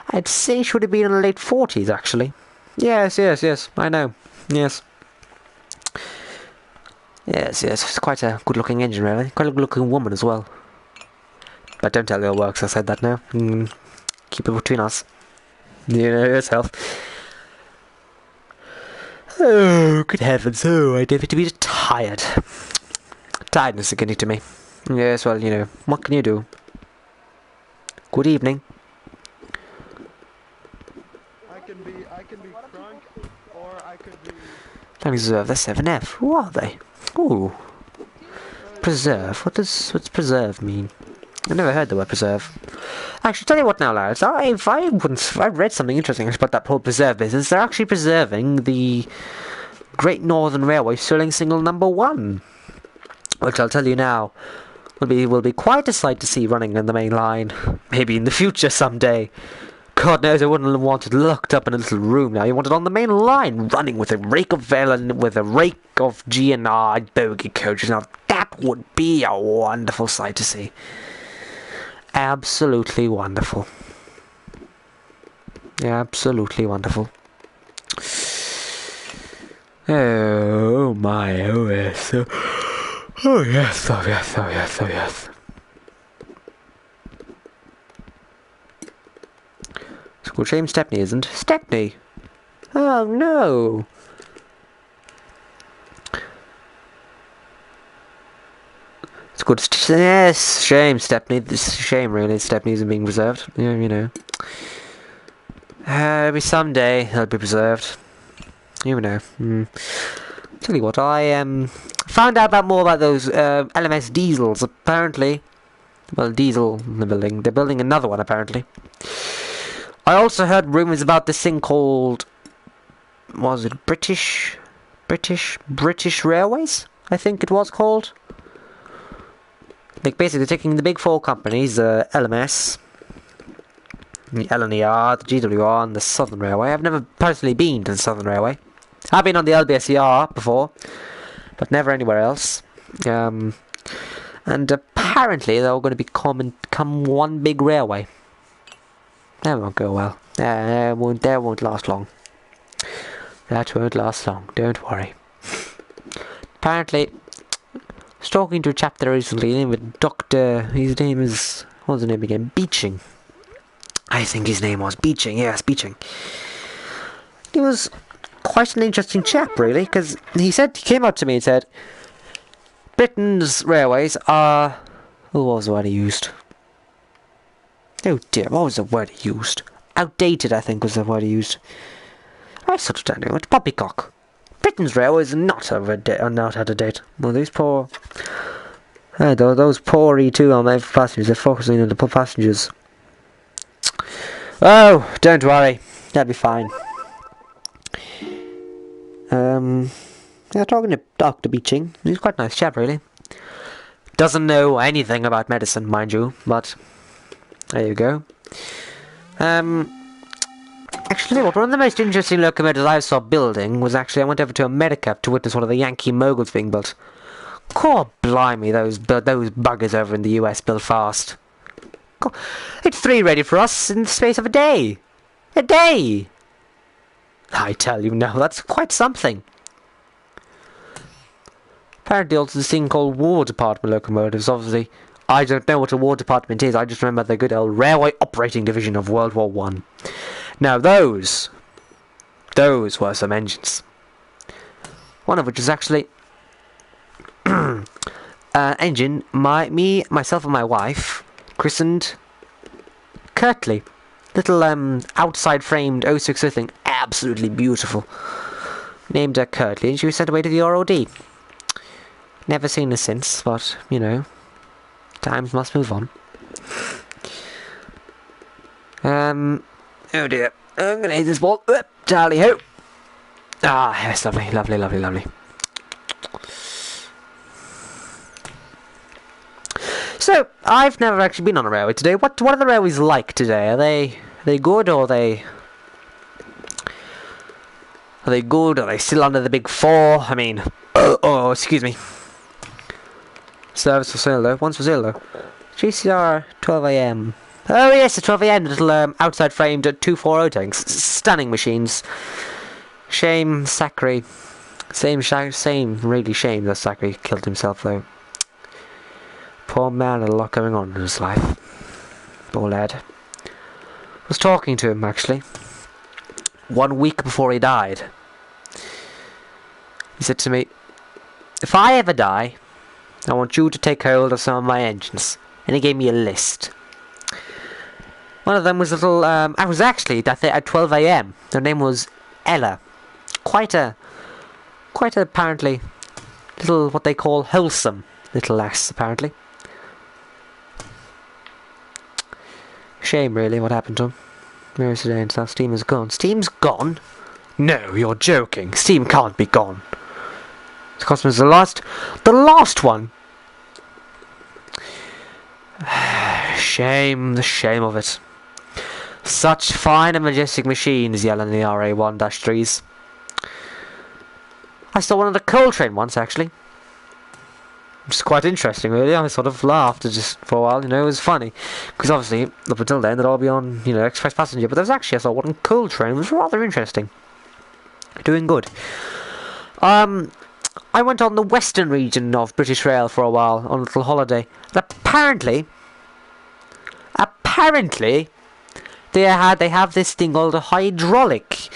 [SPEAKER 1] I'd say she would have been in her late 40s, actually. Yes, I know. Yes. It's quite a good-looking engine, really. Quite a good-looking woman as well. But don't tell your works I said that now. Keep it between us. You know yourself. Oh, good heavens. Oh, I don't to be tired. Tiredness is getting to me. Yes, well, you know, what can you do? Good evening.
[SPEAKER 5] I can be crunk, or I could be...
[SPEAKER 1] I reserve the 7F. Who are they? Ooh. Preserve. What's preserve mean? I've never heard the word preserve. Actually, tell you what now, lads. I've read something interesting about that whole preserve business. They're actually preserving the Great Northern Railway Stirling Single number 1. Which I'll tell you now, will be quite a sight to see running on the main line. Maybe in the future someday. God knows I wouldn't want it locked up in a little room now. You want it on the main line, running with a rake of G&R bogey coaches. Now that would be a wonderful sight to see. Absolutely wonderful. Absolutely wonderful. Oh my, oh yes. Oh yes, oh yes, oh yes, oh yes. It's a good shame Stepney isn't. Stepney! Oh no! It's good. Yes, shame Stepney. This is a shame really. Stepney isn't being preserved. Yeah, you know. Maybe someday they'll be preserved. You know. So tell you what, I found out about more about those LMS diesels. Apparently, well, diesel in the building. They're building another one apparently. I also heard rumours about this thing called, was it British Railways? I think it was called. Like basically taking the big four companies, LMS, the LNER, the GWR, and the Southern Railway. I've never personally been to the Southern Railway. I've been on the LBSER before, but never anywhere else. And apparently they're all going to become one big railway. That won't go well. That won't last long. That won't last long. Don't worry. Apparently, I was talking to a chap there recently named with Dr. His name is, what's his name again? Beeching. I think his name was Beeching. Yes, Beeching. He was quite an interesting chap, really, because he came up to me and said, Britain's railways are... what was the word he used? Oh dear, what was the word he used? Outdated, I think, was the word he used. I sort of don't know. It's poppycock. Britain's railways are not out of date. Well, these poor... those poor E2 passengers, they're focusing on the passengers. Oh, don't worry. That'll be fine. Yeah, talking to Dr. Beeching. He's quite a nice chap, really. Doesn't know anything about medicine, mind you, but there you go. Actually, one of the most interesting locomotives I saw building was actually, I went over to America to witness one of the Yankee moguls being built. God blimey, those buggers over in the US built fast. God, it's 3 ready for us in the space of a day. A day! I tell you now, that's quite something. Apparently also this thing called War Department locomotives. Obviously, I don't know what a War Department is. I just remember the good old Railway Operating Division of World War One. Now those were some engines. One of which is actually an engine myself and my wife christened Kirtley. Little outside framed 060 thing, absolutely beautiful. Named her Kirtley, and she was sent away to the ROD. Never seen her since, but you know, times must move on. Oh dear, I'm gonna hit this ball. Tally ho! Ah, yes, lovely, lovely, lovely, lovely. So, I've never actually been on a railway today. What are the railways like today? Are they good, or are they good? Are they still under the big four? I mean, oh, excuse me. Service for sale though. Once for sale though. GCR 12 AM. Oh yes, the 12 AM little outside framed 240 tanks. Stunning machines. Shame Zachary. Really shame that Zachary killed himself though. Poor man had a lot going on in his life. Poor lad. Was talking to him actually 1 week before he died. He said to me, if I ever die, I want you to take hold of some of my engines. And he gave me a list. One of them was a little, I was actually at 12 AM. Her name was Ella. Quite apparently little, what they call wholesome little lass, apparently. Shame, really, what happened to him. Where is today and stuff? Steam is gone. Steam's gone? No, you're joking. Steam can't be gone. The customer's the last one. Shame, the shame of it. Such fine and majestic machines, yelling the RA1-3s. I saw one on the coal train once, actually. Which is quite interesting, really. I sort of laughed just for a while, you know, it was funny. Because obviously, up until then, they'd all be on, you know, express passenger. But there was actually, I saw one on coal train, it was rather interesting. Doing good. I went on the western region of British Rail for a while, on a little holiday. And apparently, they have this thing called a hydraulic.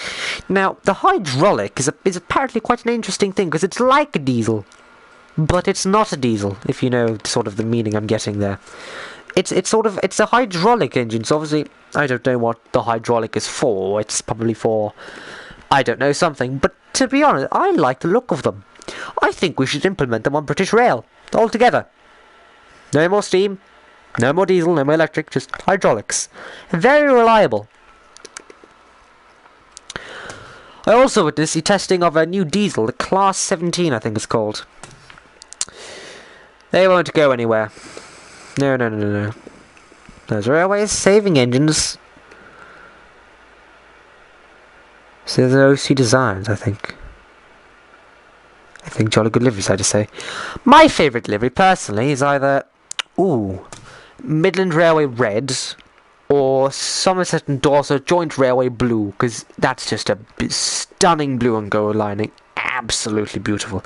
[SPEAKER 1] Now, the hydraulic is apparently quite an interesting thing, because it's like a diesel. But it's not a diesel, if you know sort of the meaning I'm getting there. It's a hydraulic engine, so obviously, I don't know what the hydraulic is for. It's probably for, I don't know, something. But to be honest, I like the look of them. I think we should implement them on British Rail altogether. No more steam, no more diesel, no more electric, just hydraulics. Very reliable. I also witnessed the testing of a new diesel, the Class 17 I think it's called. They won't go anywhere. No, no, no, no, no. Those railways saving engines. So they're OC designs, I think. I think jolly good liveries, I just say. My favourite livery, personally, is either Midland Railway Red or Somerset and Dorset Joint Railway Blue, because that's just a stunning blue and gold lining. Absolutely beautiful.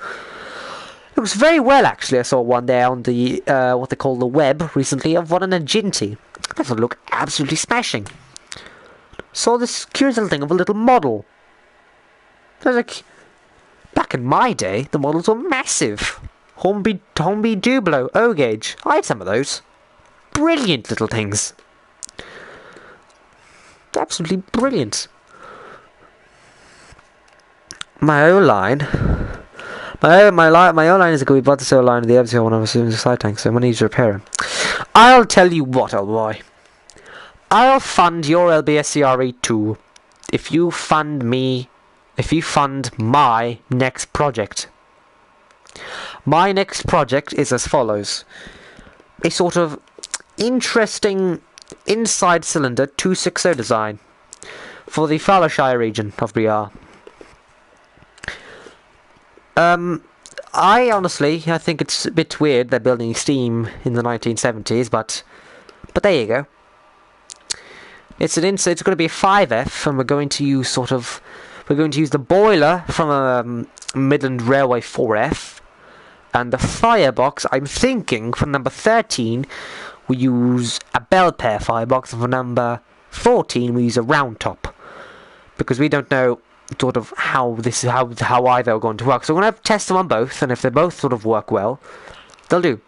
[SPEAKER 1] It was very well, actually. I saw one there on the, what they call the web recently, of one in a Ginty. That would look absolutely smashing. Saw this curious little thing of a little model. I was like, back in my day, the models were massive. Hornby Dublo, O-gauge. I had some of those. Brilliant little things. Absolutely brilliant. My O-line. My O-line is going to be about the O-line of the episode when I was doing the side tank, so I'm going to need to repair him. I'll tell you what, old boy. I'll fund your LBSCRE too if you fund my next project. My next project is as follows. A sort of interesting inside cylinder 260 design for the Fallowshire region of Briar. I think it's a bit weird they're building steam in the 1970s, but there you go. It's going to be a 5F, and we're going to use the boiler from a Midland Railway 4F, and the firebox, I'm thinking, for number 13, we use a bell pair firebox, and for number 14, we use a round top, because we don't know sort of how either are going to work. So we're going to test them on both, and if they both sort of work well, they'll do.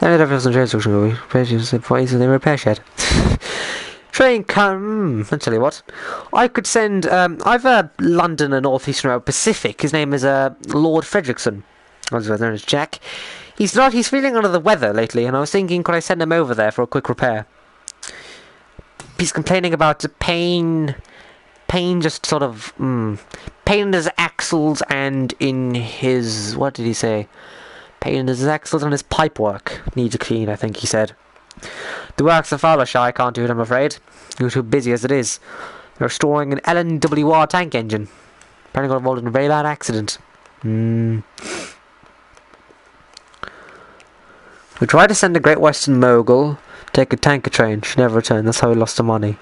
[SPEAKER 1] Repair shed. Train I'll tell you what. I could send I've a London and North Eastern Rail Pacific. His name is Lord Fredrickson. Also known as Jack. He's feeling under the weather lately, and I was thinking, could I send him over there for a quick repair? He's complaining about pain just sort of pain in his axles and in his, what did he say? Pain in his axles and his pipework needs a clean, I think he said. The works of Fallowshire I can't do it, I'm afraid. You're too busy as it is. They're storing an LNWR tank engine. Apparently got involved in a very bad accident. We tried to send a Great Western Mogul, take a tanker train. She never returned. That's how we lost the money.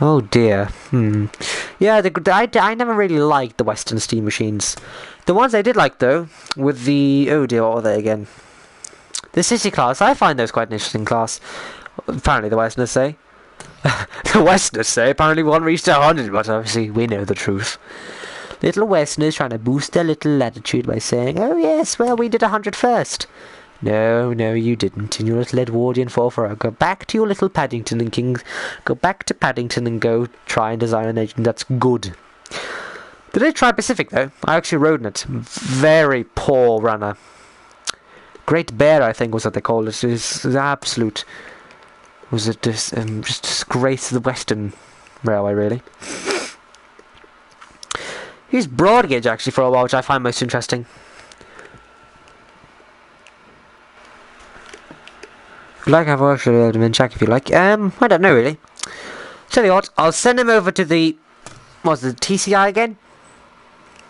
[SPEAKER 1] Oh dear. Yeah, I never really liked the Western steam machines. The ones I did like, though, with the... oh dear, what were they again? The City class. I find those quite an interesting class. Apparently the Westerners say. The Westerners say apparently one reached 100, but obviously we know the truth. Little Westerners trying to boost their little latitude by saying, oh yes, well we did 100 first. No, you didn't. In your little Edwardian 4-4, go back to your little Paddington and Kings. Go back to Paddington and go try and design an engine that's good. Did I try Pacific though? I actually rode in it. Very poor runner. Great Bear, I think was what they called it. It was absolute. Was it just disgrace of the Western Railway, really? Used broad gauge actually for a while, which I find most interesting. Like I've actually been check if you like. I don't know really. Tell you what, I'll send him over to the TCI again?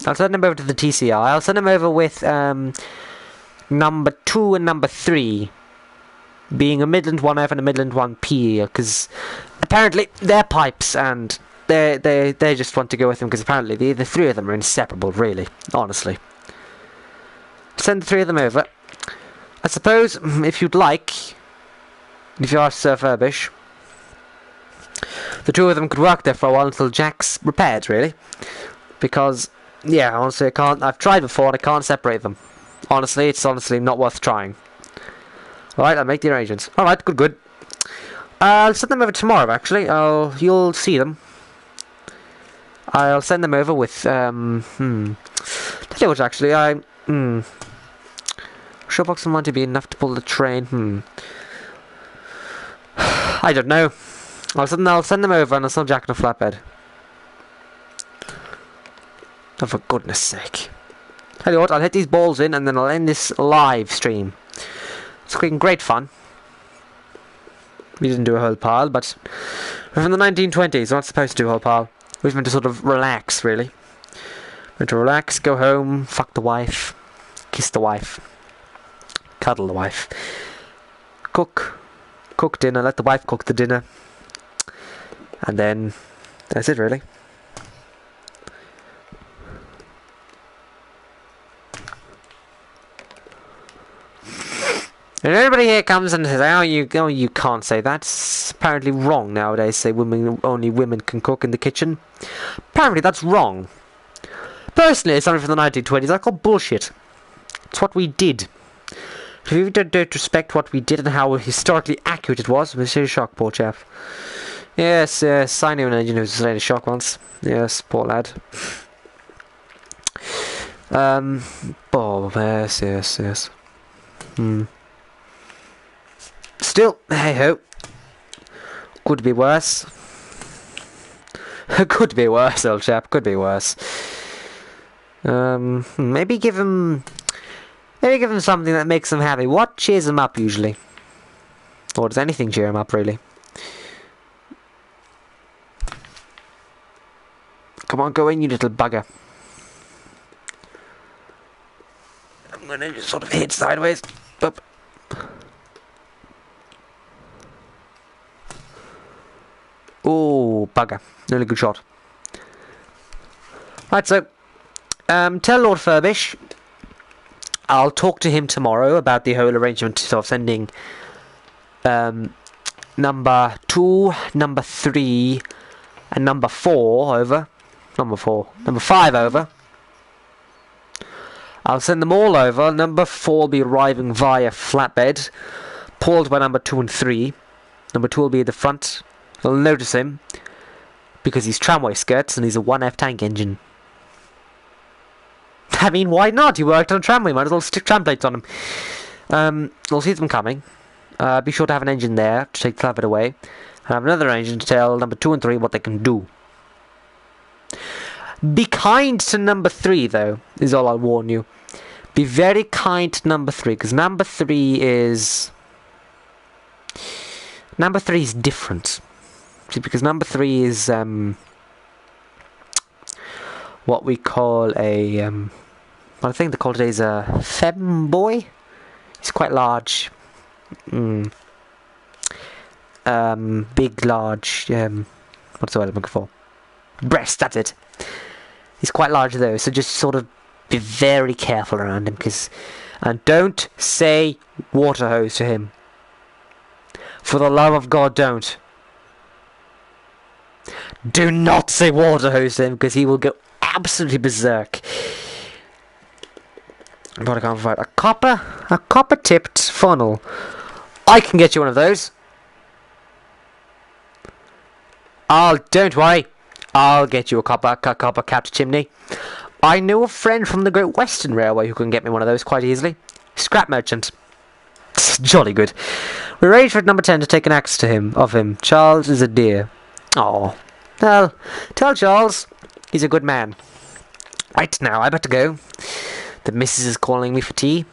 [SPEAKER 1] I'll send him over to the TCI. I'll send him over with number 2 and number 3 being a Midland 1F and a Midland 1P, because apparently they're pipes and they just want to go with them because apparently the 3 of them are inseparable, really, honestly. Send the 3 of them over. I suppose if you'd like, if you are Sir Furbish, the 2 of them could work there for a while until Jack's repaired, really, because yeah, honestly I've tried before and I can't separate them. Honestly, it's not worth trying. Alright, I'll make the arrangements. Alright, good. I'll send them over tomorrow, actually. You'll see them. I'll send them over with, Tell you what, actually, Showbox and Monty be enough to pull the train, I don't know. I'll send them over and I'll send Jack on a flatbed. Oh, for goodness sake. Tell you what, I'll hit these balls in and then I'll end this live stream. It's been great fun. We didn't do a whole pile, but we're from the 1920s, we're not supposed to do a whole pile. We've been to sort of relax, really. We're to relax, go home, fuck the wife, kiss the wife, cuddle the wife, cook dinner, let the wife cook the dinner, and then that's it, really. And everybody here comes and says, oh, you can't say that. It's apparently wrong nowadays. Say only women can cook in the kitchen. Apparently that's wrong. Personally, it's something from the 1920s. I call bullshit. It's what we did. If you don't respect what we did and how historically accurate it was, I'm a shock, poor chap. Yes, I knew an engine who was a shock once. Yes, poor lad. Yes. Still, hey ho. Could be worse. Could be worse, old chap. Could be worse. Maybe give him something that makes him happy. What cheers him up usually? Or does anything cheer him up, really? Come on, go in, you little bugger. I'm gonna just sort of hit sideways. Up. Oh, bugger. Really good shot. Right, so, tell Lord Furbish I'll talk to him tomorrow about the whole arrangement of sending number 2, number 3, and number 4 over. Number 5 over. I'll send them all over. Number 4 will be arriving via flatbed, pulled by number 2 and 3. Number 2 will be at the front. You'll notice him because he's tramway skirts and he's a 1F tank engine. I mean, why not? He worked on a tramway. Might as well stick tram plates on him. We'll see them coming. Be sure to have an engine there to take the flatbed away, and have another engine to tell number 2 and 3 what they can do. Be kind to number 3, though, is all I'll warn you. Be very kind to number 3, because number 3 is different. See, because number 3 is what we call a I think they call it is a femboy. He's quite large. Big, large. What's the word I'm looking for? Breast. That's it. He's quite large though, so just sort of be very careful around him, and don't say water hose to him. For the love of God, don't. Do not say water hose to him, because he will go absolutely berserk. But I can't provide a copper tipped funnel. I can get you one of those. Don't worry. I'll get you a copper capped chimney. I know a friend from the Great Western Railway who can get me one of those quite easily. Scrap merchant. Jolly good. We arranged for number 10 to take an axe of him. Charles is a dear. Oh. Well, tell Charles he's a good man. Right now, I better go. The missus is calling me for tea.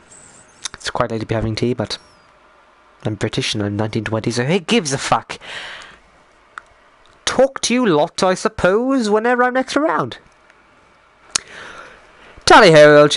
[SPEAKER 1] It's quite late to be having tea, but I'm British and I'm 1920, so who gives a fuck? Talk to you lot, I suppose, whenever I'm next around. Tally ho, old chap.